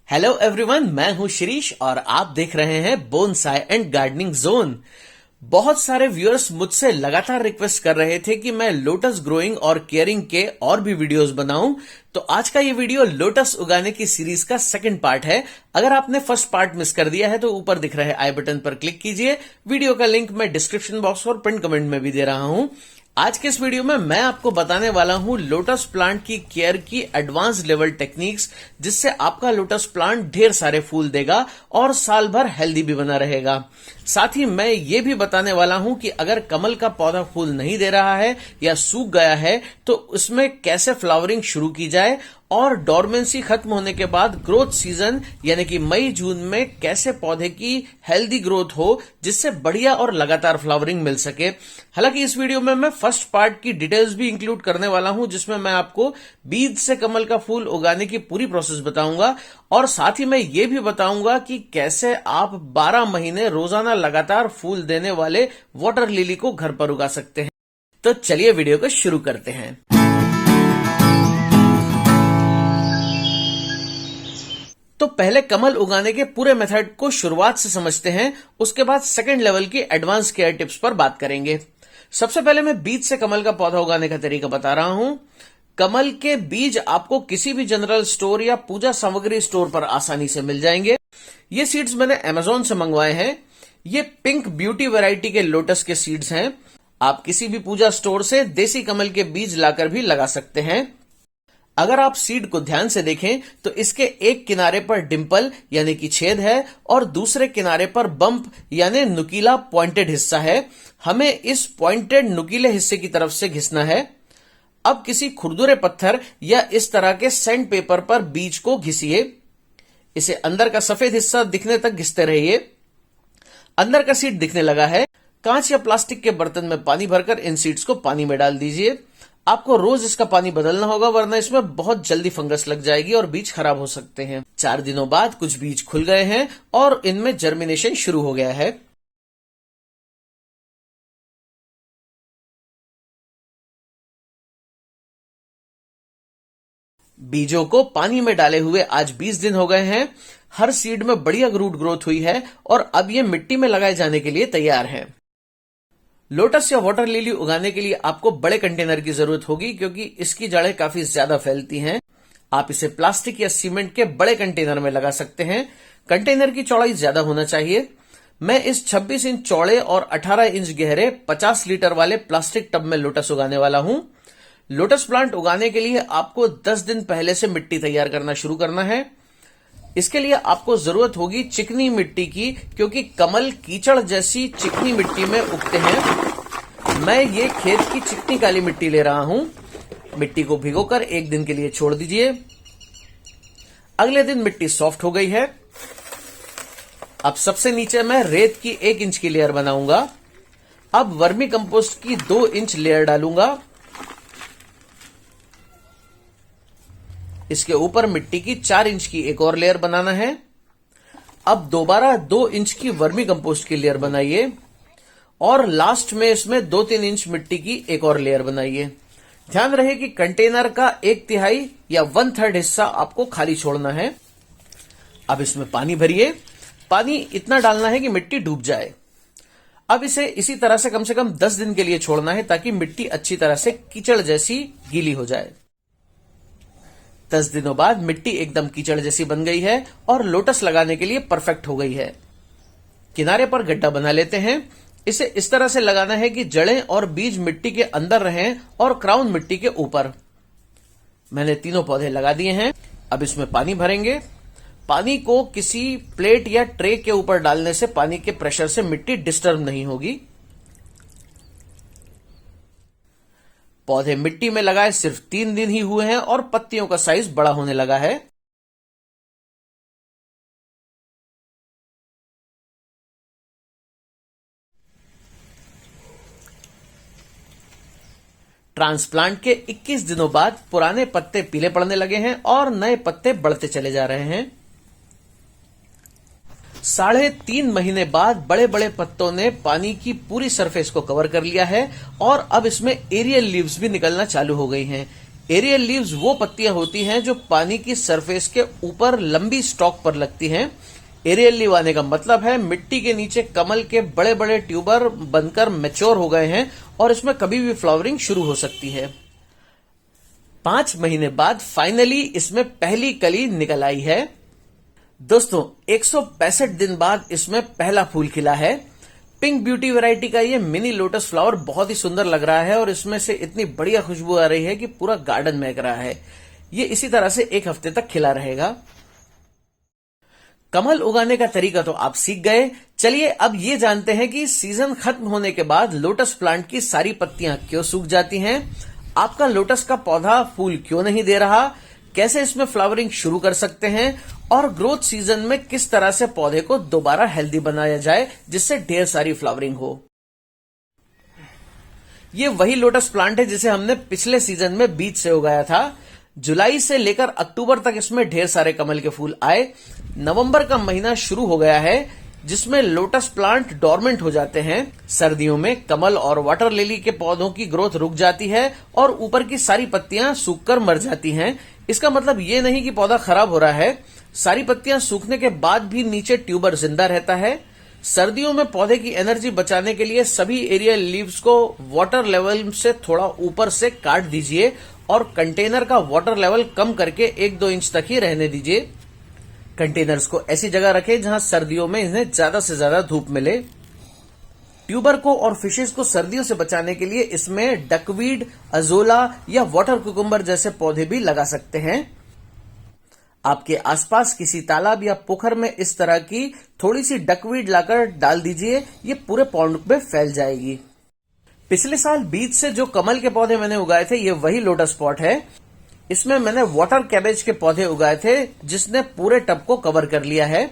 Hello everyone, मैं हूं शिरीष और आप देख रहे हैं बोनसाई एंड गार्डनिंग जोन। बहुत सारे व्यूअर्स मुझसे लगातार रिक्वेस्ट कर रहे थे कि मैं लोटस ग्रोइंग और केयरिंग के और भी वीडियोस बनाऊं, तो आज का ये वीडियो लोटस उगाने की सीरीज का सेकंड पार्ट है। अगर आपने फर्स्ट पार्ट मिस कर दिया है तो ऊपर दिख रहे आई बटन पर क्लिक कीजिए। वीडियो का लिंक मैं डिस्क्रिप्शन बॉक्स और पिन कमेंट में भी दे रहा हूं। आज के इस वीडियो में मैं आपको बताने वाला हूं लोटस प्लांट की केयर की एडवांस लेवल टेक्निक्स, जिससे आपका लोटस प्लांट ढेर सारे फूल देगा और साल भर हेल्दी भी बना रहेगा। साथ ही मैं ये भी बताने वाला हूं कि अगर कमल का पौधा फूल नहीं दे रहा है या सूख गया है तो उसमें कैसे फ्लावरिंग शुरू की जाए और डॉर्मेंसी खत्म होने के बाद ग्रोथ सीजन यानी कि मई जून में कैसे पौधे की हेल्दी ग्रोथ हो जिससे बढ़िया और लगातार फ्लावरिंग मिल सके। हालांकि इस वीडियो में मैं फर्स्ट पार्ट की डिटेल्स भी इंक्लूड करने वाला हूं, जिसमें मैं आपको बीज से कमल का फूल उगाने की पूरी प्रोसेस बताऊंगा और साथ ही मैं ये भी बताऊंगा कि कैसे आप 12 महीने रोजाना लगातार फूल देने वाले वाटर लिली को घर पर उगा सकते हैं। तो चलिए वीडियो को शुरू करते हैं। तो पहले कमल उगाने के पूरे मेथड को शुरुआत से समझते हैं, उसके बाद सेकंड लेवल की एडवांस केयर टिप्स पर बात करेंगे। सबसे पहले मैं बीज से कमल का पौधा उगाने का तरीका बता रहा हूं। कमल के बीज आपको किसी भी जनरल स्टोर या पूजा सामग्री स्टोर पर आसानी से मिल जाएंगे। ये सीड्स मैंने अमेज़न से मंगवाए हैं। ये पिंक ब्यूटी वैरायटी के लोटस के सीड्स हैं। आप किसी भी पूजा स्टोर से देसी कमल के बीज लाकर भी लगा सकते हैं। अगर आप सीड को ध्यान से देखें तो इसके एक किनारे पर डिंपल यानी कि छेद है और दूसरे किनारे पर बम्प यानी नुकीला पॉइंटेड हिस्सा है। हमें इस पॉइंटेड नुकीले हिस्से की तरफ से घिसना है। अब किसी खुरदुरे पत्थर या इस तरह के सैंड पेपर पर बीज को घिसिए। इसे अंदर का सफेद हिस्सा दिखने तक घिसते रहिए। अंदर का सीड दिखने लगा है। कांच या प्लास्टिक के बर्तन में पानी भरकर इन सीड्स को पानी में डाल दीजिए। आपको रोज इसका पानी बदलना होगा, वरना इसमें बहुत जल्दी फंगस लग जाएगी और बीज खराब हो सकते हैं। 4 दिनों बाद कुछ बीज खुल गए हैं और इनमें जर्मिनेशन शुरू हो गया है। बीजों को पानी में डाले हुए आज 20 दिन हो गए हैं। हर सीड में बढ़िया रूट ग्रोथ हुई है और अब ये मिट्टी में लगाए जाने के लिए तैयार है। लोटस या वाटर लिली उगाने के लिए आपको बड़े कंटेनर की जरूरत होगी, क्योंकि इसकी जड़ें काफी ज्यादा फैलती हैं। आप इसे प्लास्टिक या सीमेंट के बड़े कंटेनर में लगा सकते हैं। कंटेनर की चौड़ाई ज्यादा होना चाहिए। मैं इस 26 इंच चौड़े और 18 इंच गहरे 50 लीटर वाले प्लास्टिक टब में लोटस उगाने वाला हूं। लोटस प्लांट उगाने के लिए आपको 10 दिन पहले से मिट्टी तैयार करना शुरू करना है। इसके लिए आपको जरूरत होगी चिकनी मिट्टी की, क्योंकि कमल कीचड़ जैसी चिकनी मिट्टी में उगते हैं। मैं ये खेत की चिकनी काली मिट्टी ले रहा हूं। मिट्टी को भिगोकर 1 दिन के लिए छोड़ दीजिए। अगले दिन मिट्टी सॉफ्ट हो गई है। अब सबसे नीचे मैं रेत की 1 इंच की लेयर बनाऊंगा। अब वर्मी कंपोस्ट की 2 इंच लेयर डालूंगा। इसके ऊपर मिट्टी की 4 इंच की एक और लेयर बनाना है। अब दोबारा 2 इंच की वर्मी कंपोस्ट की लेयर बनाइए और लास्ट में इसमें 2-3 इंच मिट्टी की एक और लेयर बनाइए। ध्यान रहे कि कंटेनर का 1/3 या 1/3 हिस्सा आपको खाली छोड़ना है। अब इसमें पानी भरिए। पानी इतना डालना है कि मिट्टी डूब जाए। अब इसे इसी तरह से कम 10 दिन के लिए छोड़ना है, ताकि मिट्टी अच्छी तरह से कीचड़ जैसी गीली हो जाए। 10 दिनों बाद मिट्टी एकदम कीचड़ जैसी बन गई है और लोटस लगाने के लिए परफेक्ट हो गई है। किनारे पर गड्ढा बना लेते हैं। इसे इस तरह से लगाना है कि जड़ें और बीज मिट्टी के अंदर रहें और क्राउन मिट्टी के ऊपर। मैंने तीनों पौधे लगा दिए हैं। अब इसमें पानी भरेंगे। पानी को किसी प्लेट या ट्रे के ऊपर डालने से पानी के प्रेशर से मिट्टी डिस्टर्ब नहीं होगी। पौधे मिट्टी में लगाए सिर्फ 3 दिन ही हुए हैं और पत्तियों का साइज बड़ा होने लगा है। ट्रांसप्लांट के 21 दिनों बाद पुराने पत्ते पीले पड़ने लगे हैं और नए पत्ते बढ़ते चले जा रहे हैं। 3.5 महीने बाद बड़े बड़े पत्तों ने पानी की पूरी सरफेस को कवर कर लिया है और अब इसमें एरियल लीव्स भी निकलना चालू हो गई हैं। एरियल लीव्स वो पत्तियां होती हैं जो पानी की सरफेस के ऊपर लंबी स्टॉक पर लगती हैं। एरियल लीव आने का मतलब है मिट्टी के नीचे कमल के बड़े बड़े ट्यूबर बनकर मैच्योर हो गए हैं और इसमें कभी भी फ्लावरिंग शुरू हो सकती है। 5 महीने बाद फाइनली इसमें पहली कली निकल आई है। दोस्तों 165 दिन बाद इसमें पहला फूल खिला है। पिंक ब्यूटी वैरायटी का ये मिनी लोटस फ्लावर बहुत ही सुंदर लग रहा है और इसमें से इतनी बढ़िया खुशबू आ रही है कि पूरा गार्डन महक रहा है। ये इसी तरह से 1 हफ्ते तक खिला रहेगा। कमल उगाने का तरीका तो आप सीख गए। चलिए अब ये जानते हैं कि सीजन खत्म होने के बाद लोटस प्लांट की सारी पत्तियां क्यों सूख जाती हैं, आपका लोटस का पौधा फूल क्यों नहीं दे रहा, कैसे इसमें फ्लावरिंग शुरू कर सकते हैं और ग्रोथ सीजन में किस तरह से पौधे को दोबारा हेल्दी बनाया जाए जिससे ढेर सारी फ्लावरिंग हो। ये वही लोटस प्लांट है जिसे हमने पिछले सीजन में बीज से उगाया था। जुलाई से लेकर अक्टूबर तक इसमें ढेर सारे कमल के फूल आए। नवंबर का महीना शुरू हो गया है जिसमें लोटस प्लांट डोरमेंट हो जाते हैं। सर्दियों में कमल और वाटर लिली के पौधों की ग्रोथ रुक जाती है और ऊपर की सारी पत्तियां सूखकर मर जाती हैं। इसका मतलब ये नहीं कि पौधा खराब हो रहा है, सारी पत्तियां सूखने के बाद भी नीचे ट्यूबर जिंदा रहता है। सर्दियों में पौधे की एनर्जी बचाने के लिए सभी एरियल लीव्स को वाटर लेवल से थोड़ा ऊपर से काट दीजिए और कंटेनर का वाटर लेवल कम करके 1-2 इंच तक ही रहने दीजिए। कंटेनर्स को ऐसी जगह रखें जहां सर्दियों में इन्हें ज्यादा से ज्यादा धूप मिले। ट्यूबर को और फिशेस को सर्दियों से बचाने के लिए इसमें डकवीड, अजोला या वाटर कुकुम्बर जैसे पौधे भी लगा सकते हैं। आपके आसपास किसी तालाब या पोखर में इस तरह की थोड़ी सी डकवीड लाकर डाल दीजिए, ये पूरे पॉन्ड में फैल जाएगी। पिछले साल बीज से जो कमल के पौधे मैंने उगाए थे ये वही लोटस पॉट है। इसमें मैंने वाटर कैबेज के पौधे उगाए थे जिसने पूरे टब को कवर कर लिया है।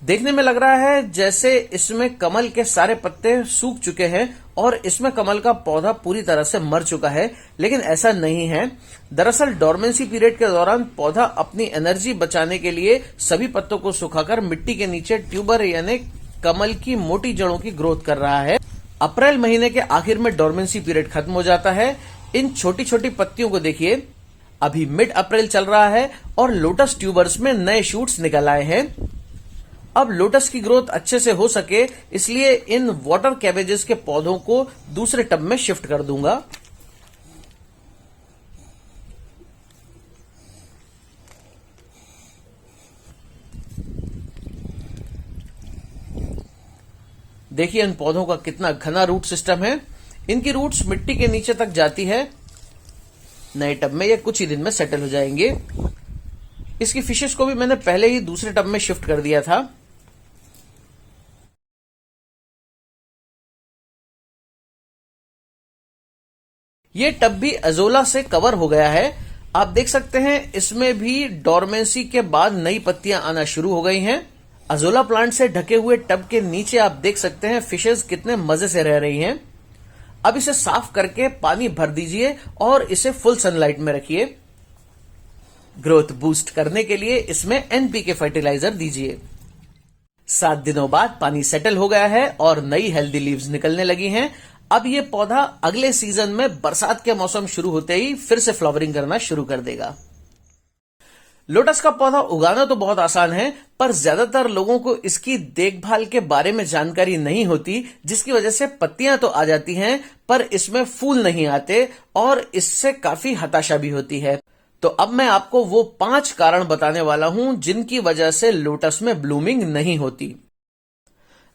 देखने में लग रहा है जैसे इसमें कमल के सारे पत्ते सूख चुके हैं और इसमें कमल का पौधा पूरी तरह से मर चुका है, लेकिन ऐसा नहीं है। दरअसल डोरमेंसी पीरियड के दौरान पौधा अपनी एनर्जी बचाने के लिए सभी पत्तों को सुखाकर मिट्टी के नीचे ट्यूबर यानी कमल की मोटी जड़ों की ग्रोथ कर रहा है। अप्रैल महीने के आखिर में डोरमेंसी पीरियड खत्म हो जाता है। इन छोटी छोटी पत्तियों को देखिए, अभी मिड अप्रैल चल रहा है और लोटस ट्यूबर्स में नए शूट्स निकल आए हैं। अब लोटस की ग्रोथ अच्छे से हो सके इसलिए इन वाटर कैबेजेस के पौधों को दूसरे टब में शिफ्ट कर दूंगा। देखिए इन पौधों का कितना घना रूट सिस्टम है। इनकी रूट्स मिट्टी के नीचे तक जाती है। नए टब में ये कुछ ही दिन में सेटल हो जाएंगे। इसकी फिशेस को भी मैंने पहले ही दूसरे टब में शिफ्ट कर दिया था। ये टब भी अजोला से कवर हो गया है। आप देख सकते हैं इसमें भी डोरमेंसी के बाद नई पत्तियां आना शुरू हो गई हैं। अजोला प्लांट से ढके हुए टब के नीचे आप देख सकते हैं फिशेस कितने मजे से रह रही हैं। अब इसे साफ करके पानी भर दीजिए और इसे फुल सनलाइट में रखिए। ग्रोथ बूस्ट करने के लिए इसमें एनपीके फर्टिलाइजर दीजिए। 7 दिनों बाद पानी सेटल हो गया है और नई हेल्दी लीव्स निकलने लगी हैं। अब ये पौधा अगले सीजन में बरसात के मौसम शुरू होते ही फिर से फ्लावरिंग करना शुरू कर देगा। लोटस का पौधा उगाना तो बहुत आसान है, पर ज्यादातर लोगों को इसकी देखभाल के बारे में जानकारी नहीं होती, जिसकी वजह से पत्तियां तो आ जाती हैं पर इसमें फूल नहीं आते और इससे काफी हताशा भी होती है। तो अब मैं आपको वो 5 कारण बताने वाला हूं जिनकी वजह से लोटस में ब्लूमिंग नहीं होती।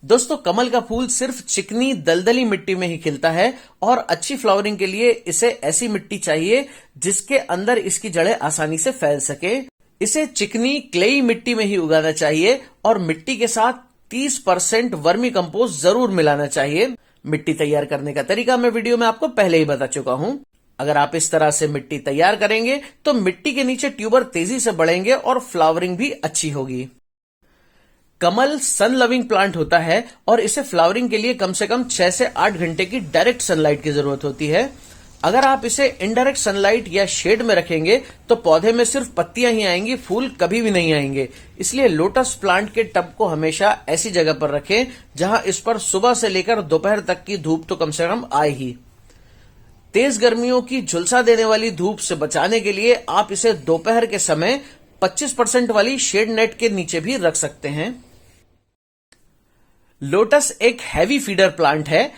दोस्तों कमल का फूल सिर्फ चिकनी दलदली मिट्टी में ही खिलता है और अच्छी फ्लावरिंग के लिए इसे ऐसी मिट्टी चाहिए जिसके अंदर इसकी जड़ें आसानी से फैल सके। इसे चिकनी क्लेई मिट्टी में ही उगाना चाहिए और मिट्टी के साथ 30% वर्मी कंपोस्ट जरूर मिलाना चाहिए। मिट्टी तैयार करने का तरीका मैं वीडियो में आपको पहले ही बता चुका हूं। अगर आप इस तरह से मिट्टी तैयार करेंगे तो मिट्टी के नीचे ट्यूबर तेजी से बढ़ेंगे और फ्लावरिंग भी अच्छी होगी। कमल सन लविंग प्लांट होता है और इसे फ्लावरिंग के लिए कम से कम 6 से 8 घंटे की डायरेक्ट सनलाइट की जरूरत होती है। अगर आप इसे इनडायरेक्ट सनलाइट या शेड में रखेंगे तो पौधे में सिर्फ पत्तियां ही आएंगी, फूल कभी भी नहीं आएंगे। इसलिए लोटस प्लांट के टब को हमेशा ऐसी जगह पर रखें जहां इस पर सुबह से लेकर दोपहर तक की धूप तो कम से कम आए ही। तेज गर्मियों की झुलसा देने वाली धूप से बचाने के लिए आप इसे दोपहर के समय 25% वाली शेड नेट के नीचे भी रख सकते हैं। लोटस एक हैवी फीडर प्लांट है।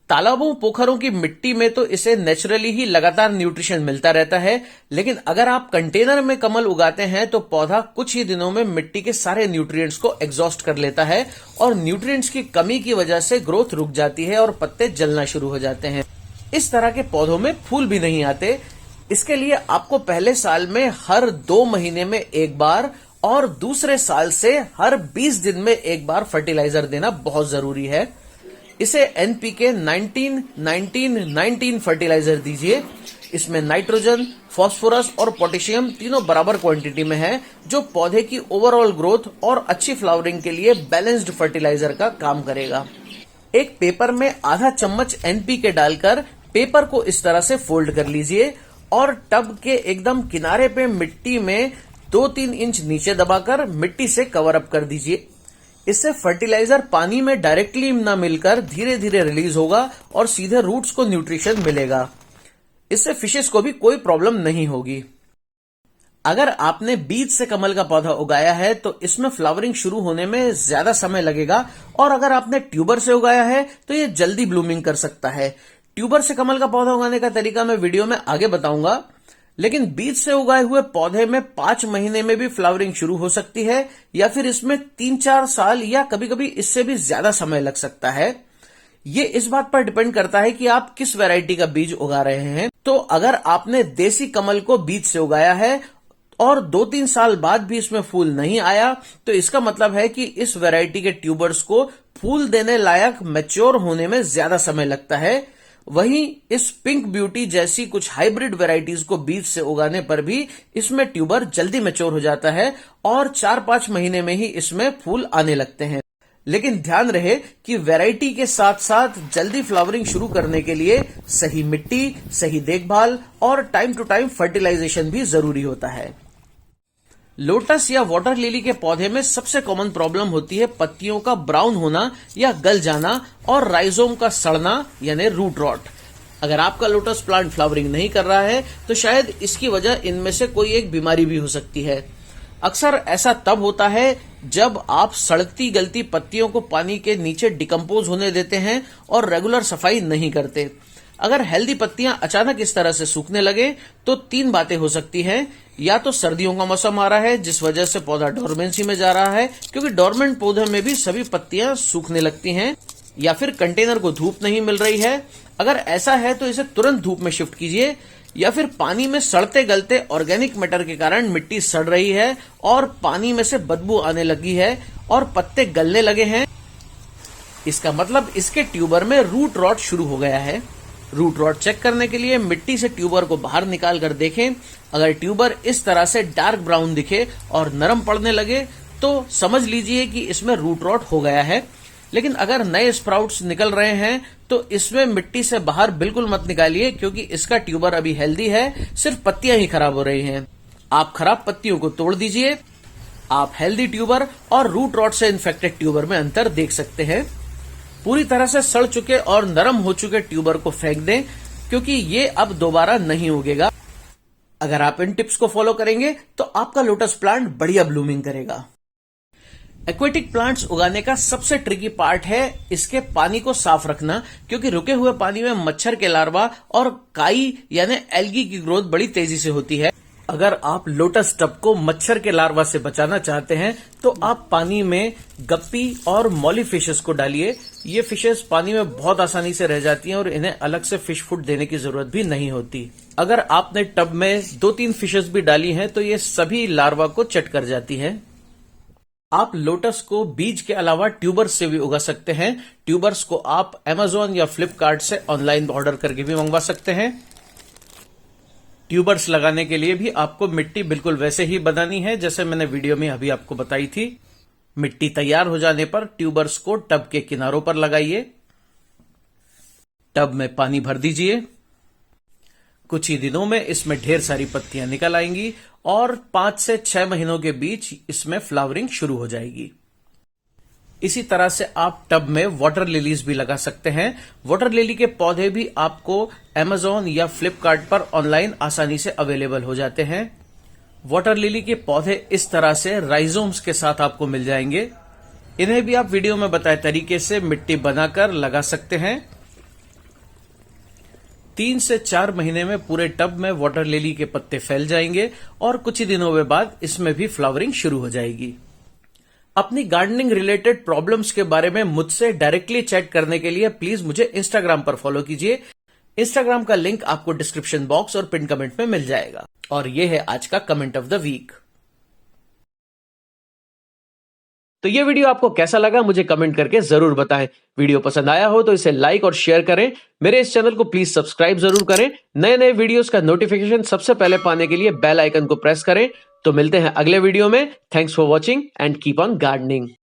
तालाबों पोखरों की मिट्टी में तो इसे नेचुरली ही लगातार न्यूट्रिशन मिलता रहता है, लेकिन अगर आप कंटेनर में कमल उगाते हैं तो पौधा कुछ ही दिनों में मिट्टी के सारे न्यूट्रिएंट्स को एग्जॉस्ट कर लेता है और न्यूट्रिएंट्स की कमी की वजह से ग्रोथ रुक जाती है और पत्ते जलना शुरू हो जाते हैं। इस तरह के पौधों में फूल भी नहीं आते। इसके लिए आपको पहले साल में हर 2 महीने में एक बार और दूसरे साल से हर 20 दिन में एक बार फर्टिलाइजर देना बहुत जरूरी है। इसे NPK 19-19-19 फर्टिलाइजर दीजिए। इसमें नाइट्रोजन, फास्फोरस और पोटेशियम तीनों बराबर क्वांटिटी में है, जो पौधे की ओवरऑल ग्रोथ और अच्छी फ्लावरिंग के लिए बैलेंस्ड फर्टिलाइजर का काम करेगा। एक पेपर में आधा चम्मच NPK डालकर पेपर को इस तरह से फोल्ड कर लीजिए और टब के एकदम किनारे पे मिट्टी में 2-3 इंच नीचे दबाकर मिट्टी से कवर अप कर दीजिए। इससे फर्टिलाइजर पानी में डायरेक्टली ना मिलकर धीरे धीरे रिलीज होगा और सीधे रूट्स को न्यूट्रिशन मिलेगा। इससे फिशेस को भी कोई प्रॉब्लम नहीं होगी। अगर आपने बीज से कमल का पौधा उगाया है तो इसमें फ्लावरिंग शुरू होने में ज्यादा समय लगेगा, और अगर आपने ट्यूबर से उगाया है तो ये जल्दी ब्लूमिंग कर सकता है। ट्यूबर से कमल का पौधा उगाने का तरीका मैं वीडियो में आगे बताऊंगा, लेकिन बीज से उगाए हुए पौधे में 5 महीने में भी फ्लावरिंग शुरू हो सकती है, या फिर इसमें 3-4 साल या कभी कभी इससे भी ज्यादा समय लग सकता है। ये इस बात पर डिपेंड करता है कि आप किस वैरायटी का बीज उगा रहे हैं। तो अगर आपने देसी कमल को बीज से उगाया है और 2-3 साल बाद भी इसमें फूल नहीं आया, तो इसका मतलब है कि इस वैरायटी के ट्यूबर्स को फूल देने लायक मैच्योर होने में ज्यादा समय लगता है। वहीं इस पिंक ब्यूटी जैसी कुछ हाइब्रिड वैरायटीज को बीज से उगाने पर भी इसमें ट्यूबर जल्दी मैच्योर हो जाता है और 4-5 महीने में ही इसमें फूल आने लगते हैं। लेकिन ध्यान रहे कि वैरायटी के साथ साथ जल्दी फ्लावरिंग शुरू करने के लिए सही मिट्टी, सही देखभाल और टाइम टू टाइम फर्टिलाइजेशन भी जरूरी होता है। लोटस या वाटर लिली के पौधे में सबसे कॉमन प्रॉब्लम होती है पत्तियों का ब्राउन होना या गल जाना और राइजोम का सड़ना यानी रूट रॉट। अगर आपका लोटस प्लांट फ्लावरिंग नहीं कर रहा है तो शायद इसकी वजह इनमें से कोई एक बीमारी भी हो सकती है। अक्सर ऐसा तब होता है जब आप सड़ती गलती पत्तियों को पानी के नीचे डिकम्पोज होने देते हैं और रेगुलर सफाई नहीं करते। अगर हेल्दी पत्तियां अचानक इस तरह से सूखने लगे तो 3 बातें हो सकती हैं। या तो सर्दियों का मौसम आ रहा है जिस वजह से पौधा डोरमेंसी में जा रहा है, क्योंकि डोरमेंट पौधे में भी सभी पत्तियां सूखने लगती हैं, या फिर कंटेनर को धूप नहीं मिल रही है। अगर ऐसा है तो इसे तुरंत धूप में शिफ्ट कीजिए, या फिर पानी में सड़ते गलते ऑर्गेनिक मैटर के कारण मिट्टी सड़ रही है और पानी में से बदबू आने लगी है और पत्ते गलने लगे हैं। इसका मतलब इसके ट्यूबर में रूट रॉट शुरू हो गया है। रूट रॉट चेक करने के लिए मिट्टी से ट्यूबर को बाहर निकाल कर देखें। अगर ट्यूबर इस तरह से डार्क ब्राउन दिखे और नरम पड़ने लगे तो समझ लीजिए कि इसमें रूट रॉट हो गया है। लेकिन अगर नए स्प्राउट्स निकल रहे हैं तो इसमें मिट्टी से बाहर बिल्कुल मत निकालिए, क्योंकि इसका ट्यूबर अभी हेल्दी है, सिर्फ पत्तियां ही खराब हो रही हैं। आप खराब पत्तियों को तोड़ दीजिए। आप हेल्दी ट्यूबर और रूट रॉट से इन्फेक्टेड ट्यूबर में अंतर देख सकते हैं। पूरी तरह से सड़ चुके और नरम हो चुके ट्यूबर को फेंक दें, क्योंकि ये अब दोबारा नहीं उगेगा। अगर आप इन टिप्स को फॉलो करेंगे तो आपका लोटस प्लांट बढ़िया ब्लूमिंग करेगा। एक्वेटिक प्लांट्स उगाने का सबसे ट्रिकी पार्ट है इसके पानी को साफ रखना, क्योंकि रुके हुए पानी में मच्छर के लार्वा और काई यानी एल्गी की ग्रोथ बड़ी तेजी से होती है। अगर आप लोटस टब को मच्छर के लार्वा से बचाना चाहते हैं तो आप पानी में गप्पी और मॉली फिशेस को डालिए। ये फिशेस पानी में बहुत आसानी से रह जाती हैं और इन्हें अलग से फिश फूड देने की जरूरत भी नहीं होती। अगर आपने टब में 2-3 फिशेस भी डाली हैं तो ये सभी लार्वा को चट कर जाती हैं। आप लोटस को बीज के अलावा ट्यूबर्स से भी उगा सकते हैं। ट्यूबर्स को आप Amazon या फ्लिपकार्ट से ऑनलाइन ऑर्डर करके भी मंगवा सकते हैं। ट्यूबर्स लगाने के लिए भी आपको मिट्टी बिल्कुल वैसे ही बनानी है जैसे मैंने वीडियो में अभी आपको बताई थी। मिट्टी तैयार हो जाने पर ट्यूबर्स को टब के किनारों पर लगाइए। टब में पानी भर दीजिए। कुछ ही दिनों में इसमें ढेर सारी पत्तियां निकल आएंगी और 5 से 6 महीनों के बीच इसमें फ्लावरिंग शुरू हो जाएगी। इसी तरह से आप टब में वाटर लिलीज भी लगा सकते हैं। वाटर लिली के पौधे भी आपको Amazon या फ्लिपकार्ट पर ऑनलाइन आसानी से अवेलेबल हो जाते हैं। वाटर लिली के पौधे इस तरह से राइजोम्स के साथ आपको मिल जाएंगे। इन्हें भी आप वीडियो में बताए तरीके से मिट्टी बनाकर लगा सकते हैं। 3 से 4 महीने में पूरे टब में वाटर लिली के पत्ते फैल जाएंगे और कुछ ही दिनों के बाद इसमें भी फ्लावरिंग शुरू हो जाएगी। अपनी गार्डनिंग रिलेटेड प्रॉब्लम्स के बारे में मुझसे डायरेक्टली चैट करने के लिए प्लीज मुझे इंस्टाग्राम पर फॉलो कीजिए। इंस्टाग्राम का लिंक आपको डिस्क्रिप्शन बॉक्स और पिन कमेंट में मिल जाएगा। और ये है आज का कमेंट ऑफ द वीक। तो ये वीडियो आपको कैसा लगा मुझे कमेंट करके जरूर बताएं। वीडियो पसंद आया हो तो इसे लाइक और शेयर करें। मेरे इस चैनल को प्लीज सब्सक्राइब जरूर करें। नए नए वीडियोस का नोटिफिकेशन सबसे पहले पाने के लिए बेल आइकन को प्रेस करें। तो मिलते हैं अगले वीडियो में। Thanks for watching and keep on gardening.